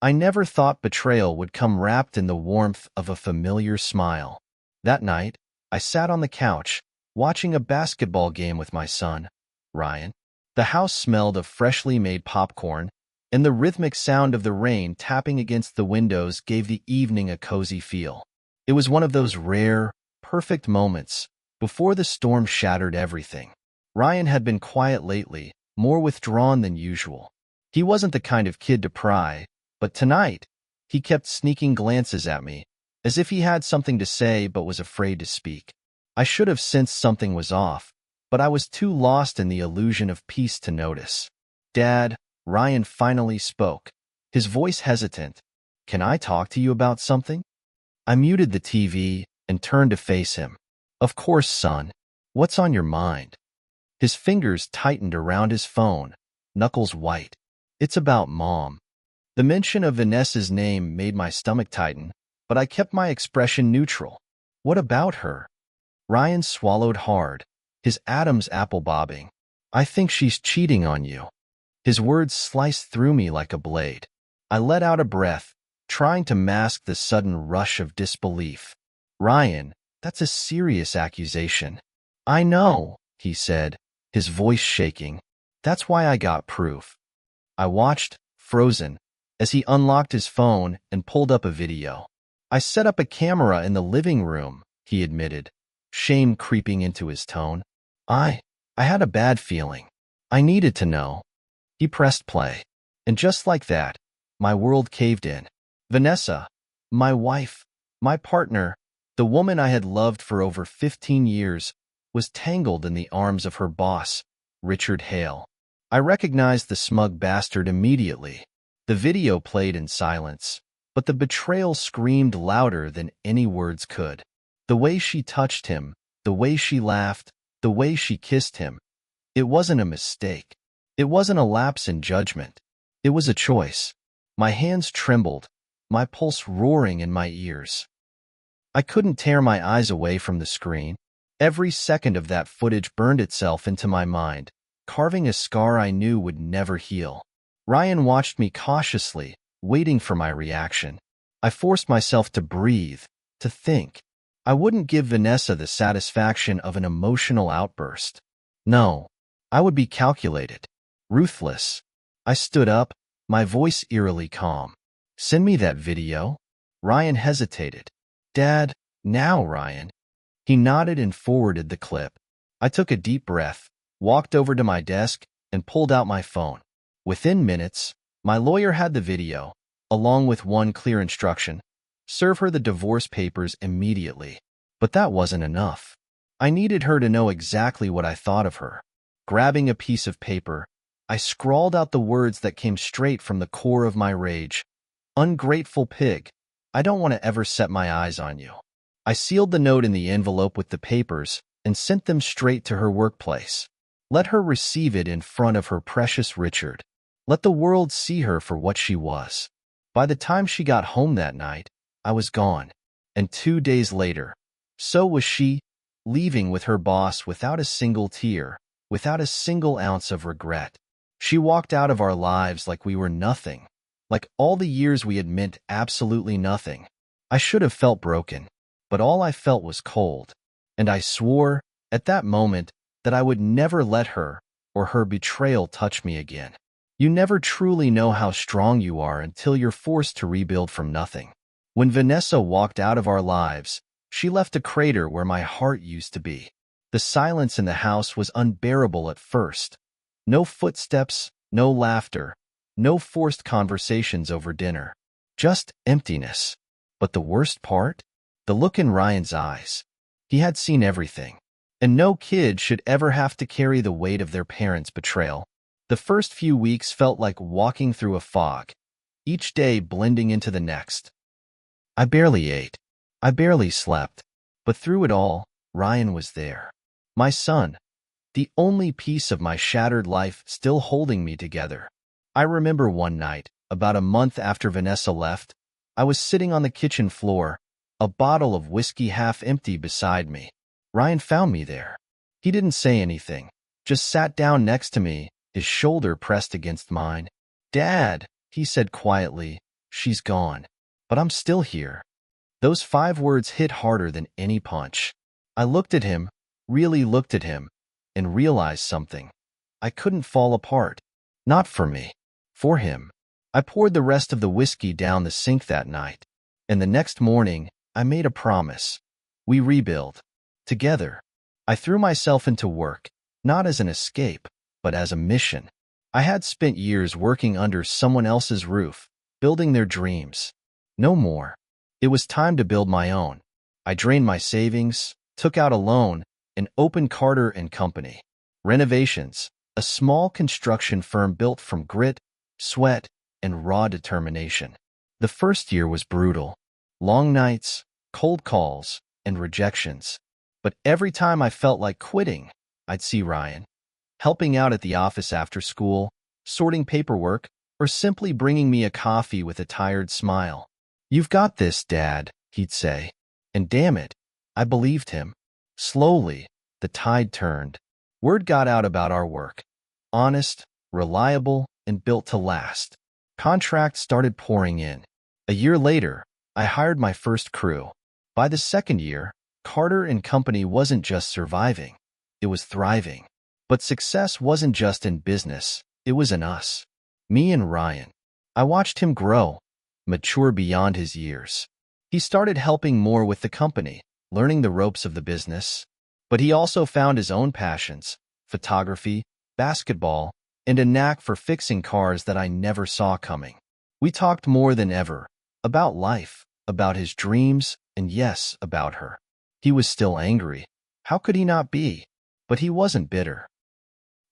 I never thought betrayal would come wrapped in the warmth of a familiar smile. That night, I sat on the couch, watching a basketball game with my son, Ryan. The house smelled of freshly made popcorn, and the rhythmic sound of the rain tapping against the windows gave the evening a cozy feel. It was one of those rare, perfect moments before the storm shattered everything. Ryan had been quiet lately, more withdrawn than usual. He wasn't the kind of kid to pry, but tonight, he kept sneaking glances at me, as if he had something to say but was afraid to speak. I should have sensed something was off, but I was too lost in the illusion of peace to notice. "Dad," Ryan finally spoke, his voice hesitant. "Can I talk to you about something?" I muted the TV and turned to face him. "Of course, son. What's on your mind?" His fingers tightened around his phone, knuckles white. "It's about Mom." The mention of Vanessa's name made my stomach tighten, but I kept my expression neutral. "What about her?" Ryan swallowed hard, his atoms apple-bobbing. "I think she's cheating on you." His words sliced through me like a blade. I let out a breath, trying to mask the sudden rush of disbelief. "Ryan, that's a serious accusation." "I know," he said, his voice shaking. "That's why I got proof." I watched, frozen, as he unlocked his phone and pulled up a video. "I set up a camera in the living room," he admitted, shame creeping into his tone. I had a bad feeling. I needed to know." He pressed play. And just like that, my world caved in. Vanessa, my wife, my partner, the woman I had loved for over 15 years, was tangled in the arms of her boss, Richard Hale. I recognized the smug bastard immediately. The video played in silence, but the betrayal screamed louder than any words could. The way she touched him, the way she laughed, the way she kissed him. It wasn't a mistake. It wasn't a lapse in judgment. It was a choice. My hands trembled, my pulse roaring in my ears. I couldn't tear my eyes away from the screen. Every second of that footage burned itself into my mind, carving a scar I knew would never heal. Ryan watched me cautiously, waiting for my reaction. I forced myself to breathe, to think. I wouldn't give Vanessa the satisfaction of an emotional outburst. No, I would be calculated, ruthless. I stood up, my voice eerily calm. "Send me that video." Ryan hesitated. "Dad, now, Ryan." He nodded and forwarded the clip. I took a deep breath, walked over to my desk, and pulled out my phone. Within minutes, my lawyer had the video, along with one clear instruction: serve her the divorce papers immediately. But that wasn't enough. I needed her to know exactly what I thought of her. Grabbing a piece of paper, I scrawled out the words that came straight from the core of my rage. "Ungrateful pig, I don't want to ever set my eyes on you." I sealed the note in the envelope with the papers and sent them straight to her workplace. Let her receive it in front of her precious Richard. Let the world see her for what she was. By the time she got home that night, I was gone. And 2 days later, so was she, leaving with her boss without a single tear, without a single ounce of regret. She walked out of our lives like we were nothing, like all the years we had meant absolutely nothing. I should have felt broken, but all I felt was cold. And I swore, at that moment, that I would never let her or her betrayal touch me again. You never truly know how strong you are until you're forced to rebuild from nothing. When Vanessa walked out of our lives, she left a crater where my heart used to be. The silence in the house was unbearable at first. No footsteps, no laughter, no forced conversations over dinner. Just emptiness. But the worst part? The look in Ryan's eyes. He had seen everything. And no kid should ever have to carry the weight of their parents' betrayal. The first few weeks felt like walking through a fog, each day blending into the next. I barely ate. I barely slept. But through it all, Ryan was there. My son, the only piece of my shattered life still holding me together. I remember one night, about a month after Vanessa left, I was sitting on the kitchen floor, a bottle of whiskey half empty beside me. Ryan found me there. He didn't say anything, just sat down next to me, his shoulder pressed against mine. "Dad," he said quietly, she's gone. But I'm still here. Those 5 words hit harder than any punch. I looked at him, really looked at him, and realized something. I couldn't fall apart. Not for me. For him. I poured the rest of the whiskey down the sink that night. And the next morning, I made a promise. We rebuild. Together. I threw myself into work, not as an escape, but as a mission. I had spent years working under someone else's roof, building their dreams. No more. It was time to build my own. I drained my savings, took out a loan, and opened Carter & Company. Renovations, a small construction firm built from grit, sweat, and raw determination. The first year was brutal. Long nights, cold calls, and rejections. But every time I felt like quitting, I'd see Ryan, helping out at the office after school, sorting paperwork, or simply bringing me a coffee with a tired smile. "You've got this, Dad," he'd say. And damn it, I believed him. Slowly, the tide turned. Word got out about our work. Honest, reliable, and built to last. Contracts started pouring in. A year later, I hired my first crew. By the second year, Carter & Company wasn't just surviving. It was thriving. But success wasn't just in business. It was in us. Me and Ryan. I watched him grow, mature beyond his years. He started helping more with the company, learning the ropes of the business. But he also found his own passions, photography, basketball, and a knack for fixing cars that I never saw coming. We talked more than ever, about life, about his dreams, and yes, about her. He was still angry. How could he not be? But he wasn't bitter.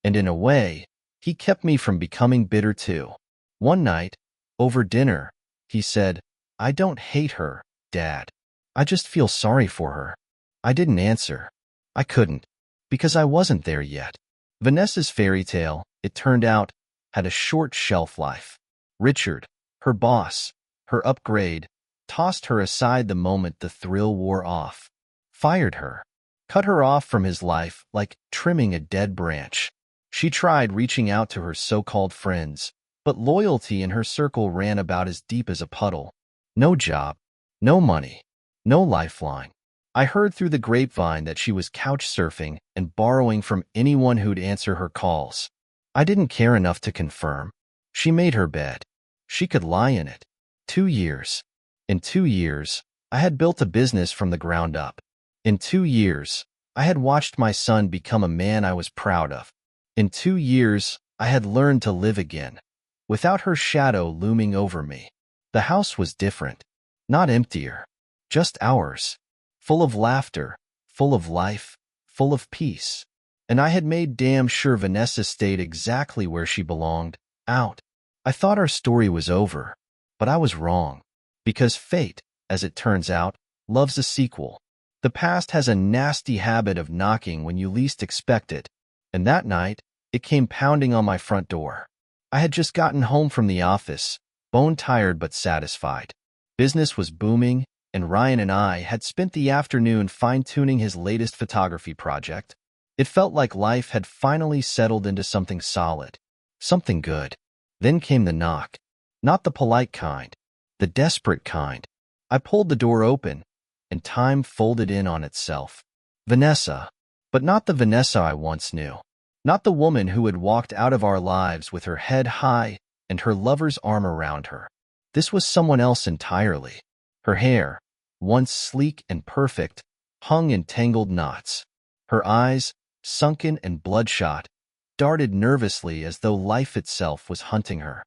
And in a way, he kept me from becoming bitter too. One night, over dinner, he said, "I don't hate her, Dad. I just feel sorry for her." I didn't answer. I couldn't, because I wasn't there yet. Vanessa's fairy tale, it turned out, had a short shelf life. Richard, her boss, her upgrade, tossed her aside the moment the thrill wore off. Fired her. Cut her off from his life like trimming a dead branch. She tried reaching out to her so-called friends, but loyalty in her circle ran about as deep as a puddle. No job, no money, no lifeline. I heard through the grapevine that she was couch surfing and borrowing from anyone who'd answer her calls. I didn't care enough to confirm. She made her bed. She could lie in it. 2 years. In 2 years, I had built a business from the ground up. In 2 years, I had watched my son become a man I was proud of. In 2 years, I had learned to live again, without her shadow looming over me. The house was different. Not emptier. Just ours. Full of laughter, full of life, full of peace. And I had made damn sure Vanessa stayed exactly where she belonged, out. I thought our story was over, but I was wrong. Because fate, as it turns out, loves a sequel. The past has a nasty habit of knocking when you least expect it, and that night, it came pounding on my front door. I had just gotten home from the office, bone-tired but satisfied. Business was booming, and Ryan and I had spent the afternoon fine-tuning his latest photography project. It felt like life had finally settled into something solid, something good. Then came the knock. Not the polite kind, the desperate kind. I pulled the door open, and time folded in on itself. Vanessa, but not the Vanessa I once knew. Not the woman who had walked out of our lives with her head high and her lover's arm around her. This was someone else entirely. Her hair, once sleek and perfect, hung in tangled knots. Her eyes, sunken and bloodshot, darted nervously as though life itself was hunting her.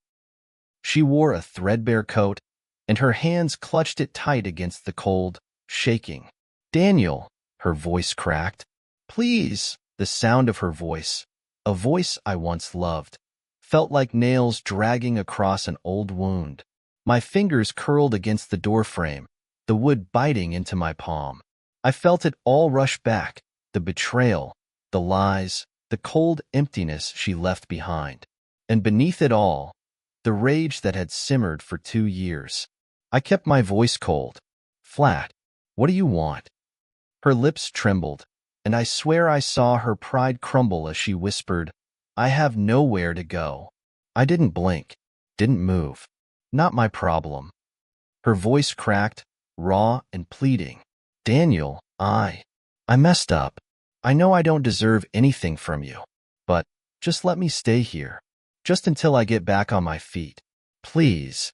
She wore a threadbare coat, and her hands clutched it tight against the cold, shaking. "Daniel," her voice cracked. "Please." The sound of her voice, a voice I once loved, felt like nails dragging across an old wound. My fingers curled against the doorframe, the wood biting into my palm. I felt it all rush back, the betrayal, the lies, the cold emptiness she left behind. And beneath it all, the rage that had simmered for 2 years. I kept my voice cold, flat. "What do you want?" Her lips trembled, and I swear I saw her pride crumble as she whispered, "I have nowhere to go." I didn't blink, didn't move. Not my problem. Her voice cracked, raw and pleading. Daniel, I messed up. I know I don't deserve anything from you. But just let me stay here. Just until I get back on my feet. Please.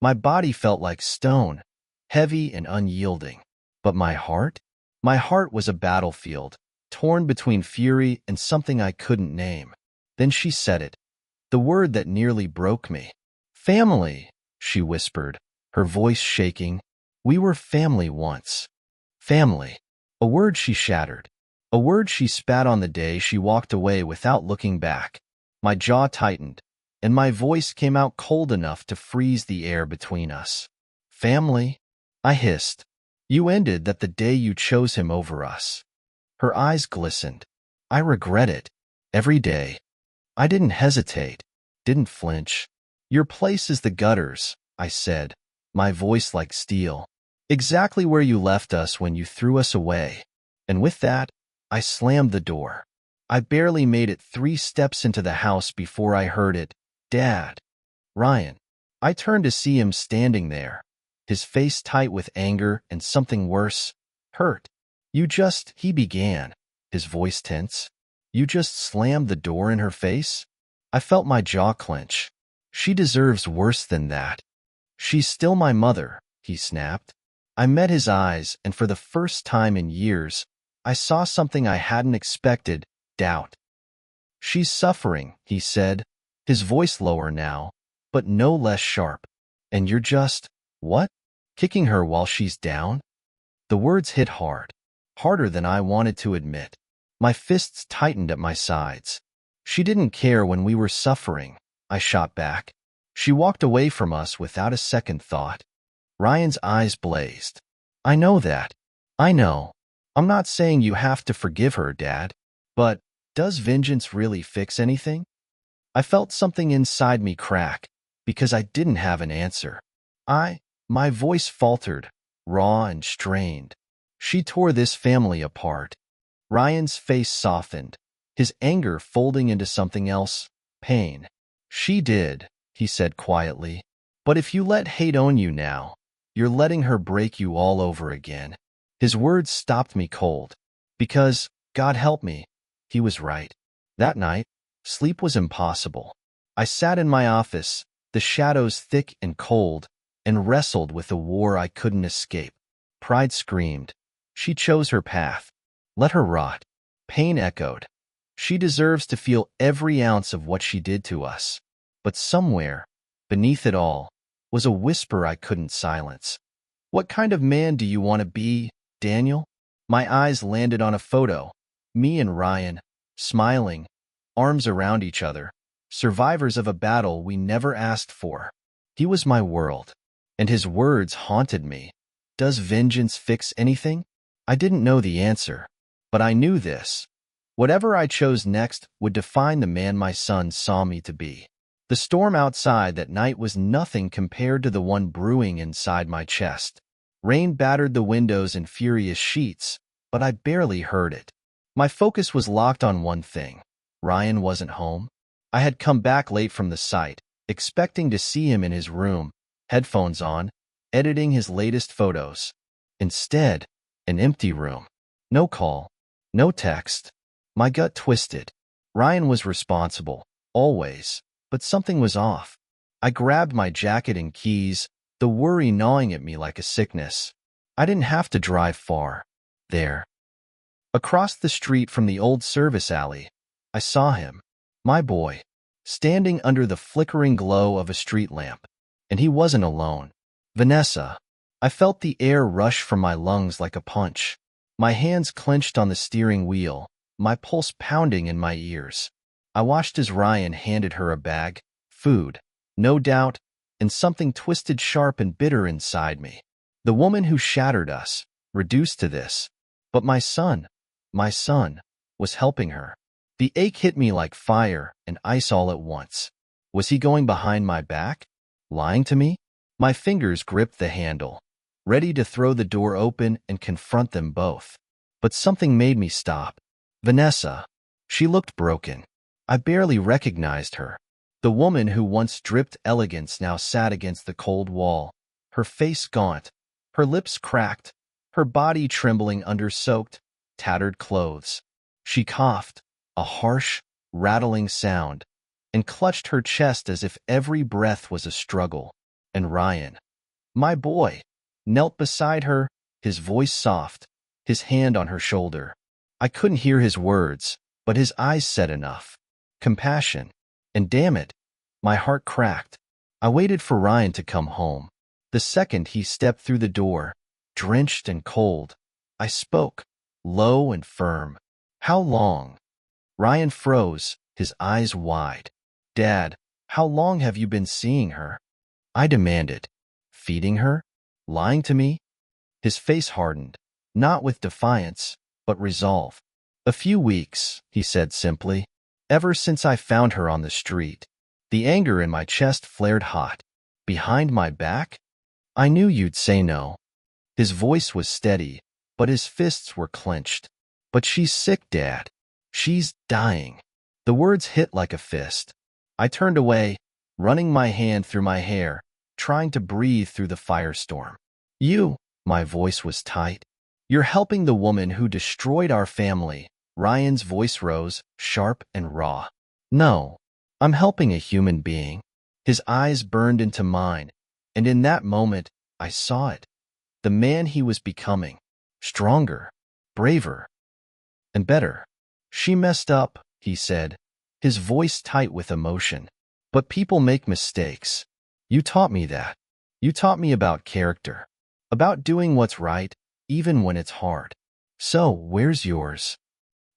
My body felt like stone, heavy and unyielding. But my heart? My heart was a battlefield, torn between fury and something I couldn't name. Then she said it, the word that nearly broke me. Family, she whispered, her voice shaking. We were family once. Family. A word she shattered. A word she spat on the day she walked away without looking back. My jaw tightened, and my voice came out cold enough to freeze the air between us. Family? I hissed. You ended that the day you chose him over us. Her eyes glistened. I regret it. Every day. I didn't hesitate. Didn't flinch. Your place is the gutters, I said, my voice like steel. Exactly where you left us when you threw us away. And with that, I slammed the door. I barely made it 3 steps into the house before I heard it. Dad. Ryan. I turned to see him standing there, his face tight with anger and something worse, hurt. He began, his voice tense. You just slammed the door in her face? I felt my jaw clench. She deserves worse than that. She's still my mother, he snapped. I met his eyes, and for the first time in years, I saw something I hadn't expected, doubt. She's suffering, he said, his voice lower now, but no less sharp. And you're just, what? Kicking her while she's down? The words hit hard, harder than I wanted to admit. My fists tightened at my sides. She didn't care when we were suffering, I shot back. She walked away from us without a second thought. Ryan's eyes blazed. I know that. I know. I'm not saying you have to forgive her, Dad. But does vengeance really fix anything? I felt something inside me crack, because I didn't have an answer. My voice faltered, raw and strained. She tore this family apart. Ryan's face softened, his anger folding into something else, pain. She did, he said quietly. But if you let hate own you now, you're letting her break you all over again. His words stopped me cold. Because, God help me, he was right. That night, sleep was impossible. I sat in my office, the shadows thick and cold, and wrestled with a war I couldn't escape. Pride screamed. She chose her path. Let her rot. Pain echoed. She deserves to feel every ounce of what she did to us. But somewhere, beneath it all, was a whisper I couldn't silence. What kind of man do you want to be, Daniel? My eyes landed on a photo. Me and Ryan, smiling, arms around each other, survivors of a battle we never asked for. He was my world, and his words haunted me. Does vengeance fix anything? I didn't know the answer, but I knew this. Whatever I chose next would define the man my son saw me to be. The storm outside that night was nothing compared to the one brewing inside my chest. Rain battered the windows in furious sheets, but I barely heard it. My focus was locked on one thing. Ryan wasn't home. I had come back late from the site, expecting to see him in his room, headphones on, editing his latest photos. Instead, an empty room. No call, no text. My gut twisted. Ryan was responsible, always. But something was off. I grabbed my jacket and keys, the worry gnawing at me like a sickness. I didn't have to drive far. There. Across the street from the old service alley, I saw him, my boy, standing under the flickering glow of a street lamp. And he wasn't alone. Vanessa. I felt the air rush from my lungs like a punch. My hands clenched on the steering wheel, my pulse pounding in my ears. I watched as Ryan handed her a bag, food, no doubt, and something twisted sharp and bitter inside me. The woman who shattered us, reduced to this. But my son, was helping her. The ache hit me like fire and ice all at once. Was he going behind my back? Lying to me? My fingers gripped the handle, ready to throw the door open and confront them both. But something made me stop. Vanessa. She looked broken. I barely recognized her. The woman who once dripped elegance now sat against the cold wall, her face gaunt, her lips cracked, her body trembling under soaked, tattered clothes. She coughed, a harsh, rattling sound, and clutched her chest as if every breath was a struggle. And Ryan, my boy, knelt beside her, his voice soft, his hand on her shoulder. I couldn't hear his words, but his eyes said enough. Compassion. And damn it, my heart cracked. I waited for Ryan to come home. The second he stepped through the door, drenched and cold, I spoke, low and firm. How long? Ryan froze, his eyes wide. Dad, how long have you been seeing her? I demanded. Feeding her? Lying to me? His face hardened, not with defiance, but resolve. A few weeks, he said simply. Ever since I found her on the street. The anger in my chest flared hot. Behind my back? I knew you'd say no. His voice was steady, but his fists were clenched. But she's sick, Dad. She's dying. The words hit like a fist. I turned away, running my hand through my hair, trying to breathe through the firestorm. You, my voice was tight. You're helping the woman who destroyed our family. Ryan's voice rose, sharp and raw. No, I'm helping a human being. His eyes burned into mine, and in that moment, I saw it. The man he was becoming. Stronger, braver, and better. She messed up, he said, his voice tight with emotion. But people make mistakes. You taught me that. You taught me about character, about doing what's right, even when it's hard. So, where's yours?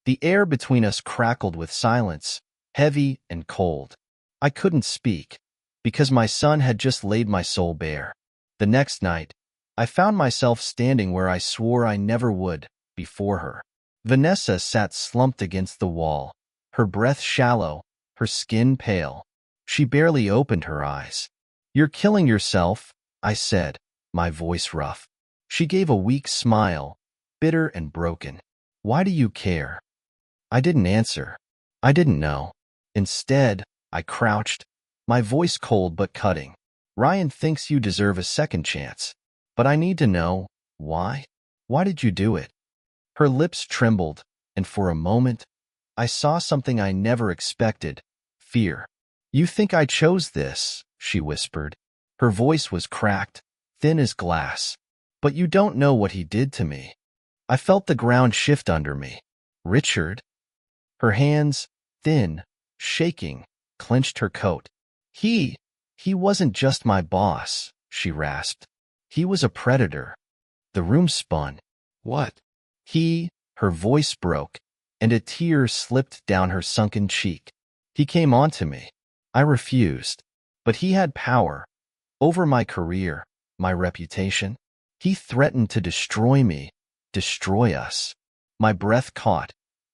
The air between us crackled with silence, heavy and cold. I couldn't speak, because my son had just laid my soul bare. The next night, I found myself standing where I swore I never would, before her. Vanessa sat slumped against the wall, her breath shallow, her skin pale. She barely opened her eyes. You're killing yourself, I said, my voice rough. She gave a weak smile, bitter and broken. Why do you care? I didn't answer. I didn't know. Instead, I crouched, my voice cold but cutting. Ryan thinks you deserve a second chance. But I need to know, why? Why did you do it? Her lips trembled, and for a moment, I saw something I never expected, fear. You think I chose this, she whispered. Her voice was cracked, thin as glass. But you don't know what he did to me. I felt the ground shift under me. Richard? Her hands, thin, shaking, clenched her coat. He wasn't just my boss, she rasped. He was a predator. The room spun. What? Her voice broke, and a tear slipped down her sunken cheek. He came on to me. I refused. But he had power. Over my career, my reputation. He threatened to destroy me, destroy us. My breath caught,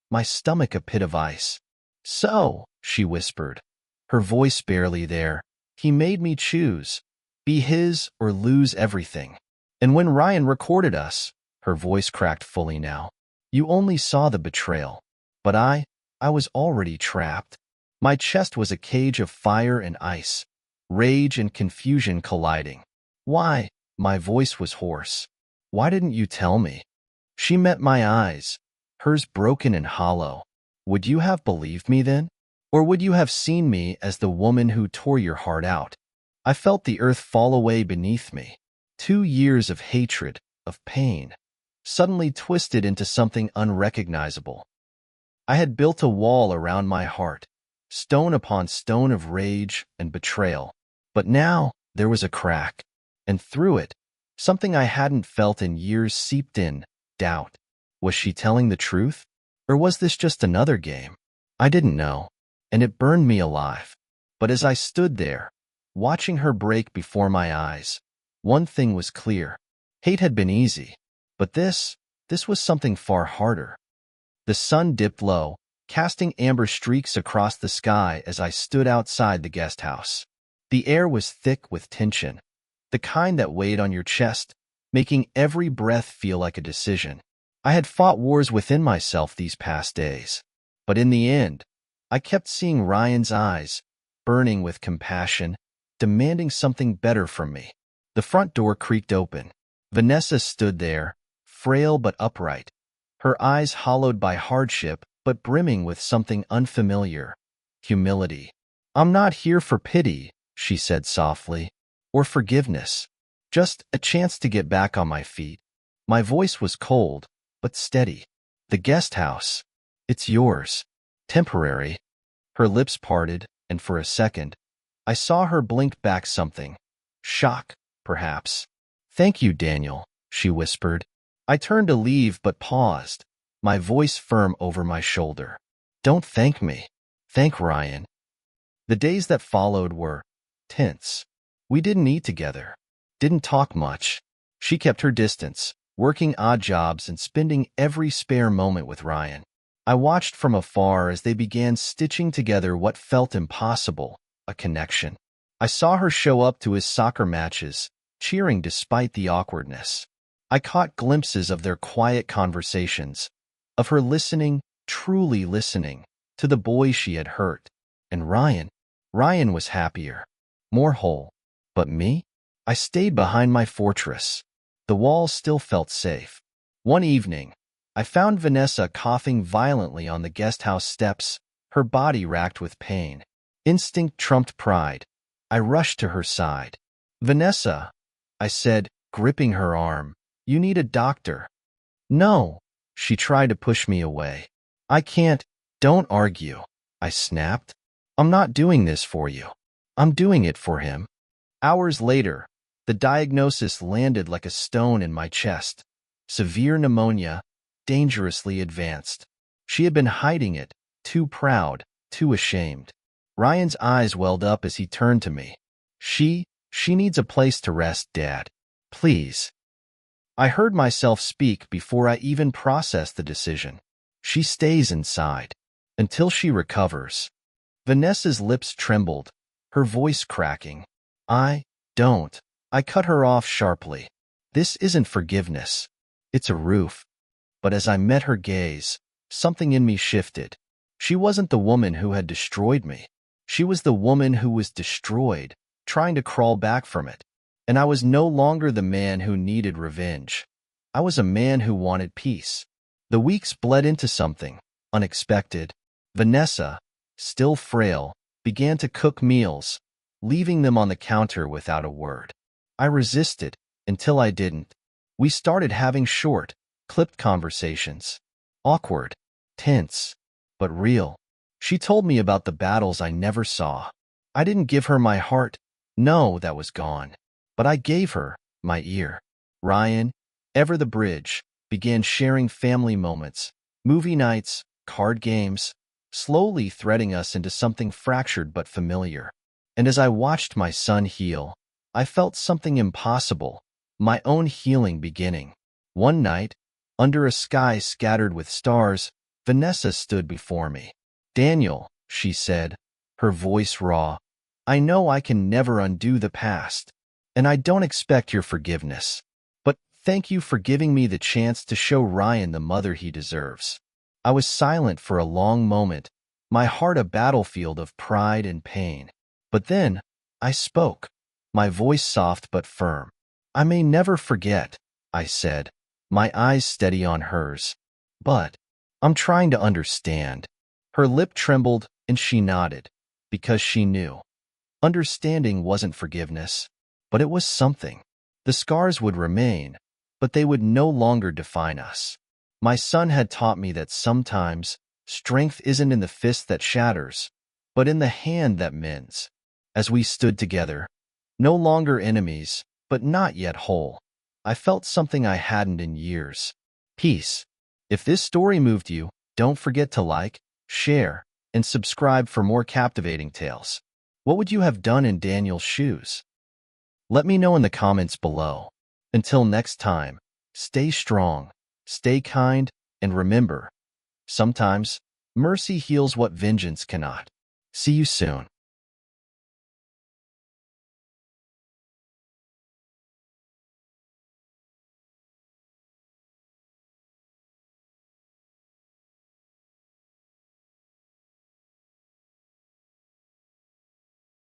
my stomach a pit of ice. So, she whispered, her voice barely there, he made me choose, be his or lose everything. And when Ryan recorded us, her voice cracked fully now, you only saw the betrayal. But I was already trapped. My chest was a cage of fire and ice, rage and confusion colliding. Why? My voice was hoarse. Why didn't you tell me? She met my eyes, hers broken and hollow. Would you have believed me then? Or would you have seen me as the woman who tore your heart out? I felt the earth fall away beneath me. 2 years of hatred, of pain, suddenly twisted into something unrecognizable. I had built a wall around my heart, stone upon stone of rage and betrayal. But now there was a crack, and through it, something I hadn't felt in years seeped in, doubt. Was she telling the truth? Or was this just another game? I didn't know, and it burned me alive. But as I stood there, watching her break before my eyes, one thing was clear. Hate had been easy, but this was something far harder. The sun dipped low, casting amber streaks across the sky as I stood outside the guest house. The air was thick with tension, the kind that weighed on your chest, making every breath feel like a decision. I had fought wars within myself these past days, but in the end, I kept seeing Ryan's eyes, burning with compassion, demanding something better from me. The front door creaked open. Vanessa stood there, frail but upright, her eyes hollowed by hardship but brimming with something unfamiliar: humility. "I'm not here for pity," she said softly, "or forgiveness. Just a chance to get back on my feet." My voice was cold, but steady. "The guest house. It's yours. Temporary." Her lips parted, and for a second, I saw her blink back something. Shock, perhaps. "Thank you, Daniel," she whispered. I turned to leave but paused, my voice firm over my shoulder. "Don't thank me. Thank Ryan." The days that followed were tense. We didn't eat together, didn't talk much. She kept her distance, working odd jobs and spending every spare moment with Ryan. I watched from afar as they began stitching together what felt impossible: a connection. I saw her show up to his soccer matches, cheering despite the awkwardness. I caught glimpses of their quiet conversations, of her listening, truly listening, to the boy she had hurt. And Ryan was happier, more whole. But me? I stayed behind my fortress. The walls still felt safe. One evening, I found Vanessa coughing violently on the guest house steps, her body racked with pain. Instinct trumped pride. I rushed to her side. "Vanessa," I said, gripping her arm, "you need a doctor." "No," she tried to push me away. "I can't." "Don't argue," I snapped. "I'm not doing this for you. I'm doing it for him." Hours later, the diagnosis landed like a stone in my chest: severe pneumonia, dangerously advanced. She had been hiding it, too proud, too ashamed. Ryan's eyes welled up as he turned to me. She needs a place to rest, Dad. Please." I heard myself speak before I even processed the decision. "She stays inside. Until she recovers." Vanessa's lips trembled, her voice cracking. "I don't." I cut her off sharply. "This isn't forgiveness. It's a roof." But as I met her gaze, something in me shifted. She wasn't the woman who had destroyed me. She was the woman who was destroyed, trying to crawl back from it. And I was no longer the man who needed revenge. I was a man who wanted peace. The weeks bled into something unexpected. Vanessa, still frail, began to cook meals, leaving them on the counter without a word. I resisted, until I didn't. We started having short, clipped conversations. Awkward, tense, but real. She told me about the battles I never saw. I didn't give her my heart. No, that was gone. But I gave her my ear. Ryan, ever the bridge, began sharing family moments, movie nights, card games, slowly threading us into something fractured but familiar. And as I watched my son heal, I felt something impossible, my own healing beginning. One night, under a sky scattered with stars, Vanessa stood before me. "Daniel," she said, her voice raw, "I know I can never undo the past, and I don't expect your forgiveness. But thank you for giving me the chance to show Ryan the mother he deserves." I was silent for a long moment, my heart a battlefield of pride and pain. But then, I spoke, my voice soft but firm. "I may never forget," I said, my eyes steady on hers. "But I'm trying to understand." Her lip trembled, and she nodded, because she knew. Understanding wasn't forgiveness, but it was something. The scars would remain, but they would no longer define us. My son had taught me that sometimes strength isn't in the fist that shatters, but in the hand that mends. As we stood together, no longer enemies, but not yet whole, I felt something I hadn't in years: peace. If this story moved you, don't forget to like, share, and subscribe for more captivating tales. What would you have done in Daniel's shoes? Let me know in the comments below. Until next time, stay strong, stay kind, and remember, sometimes mercy heals what vengeance cannot. See you soon.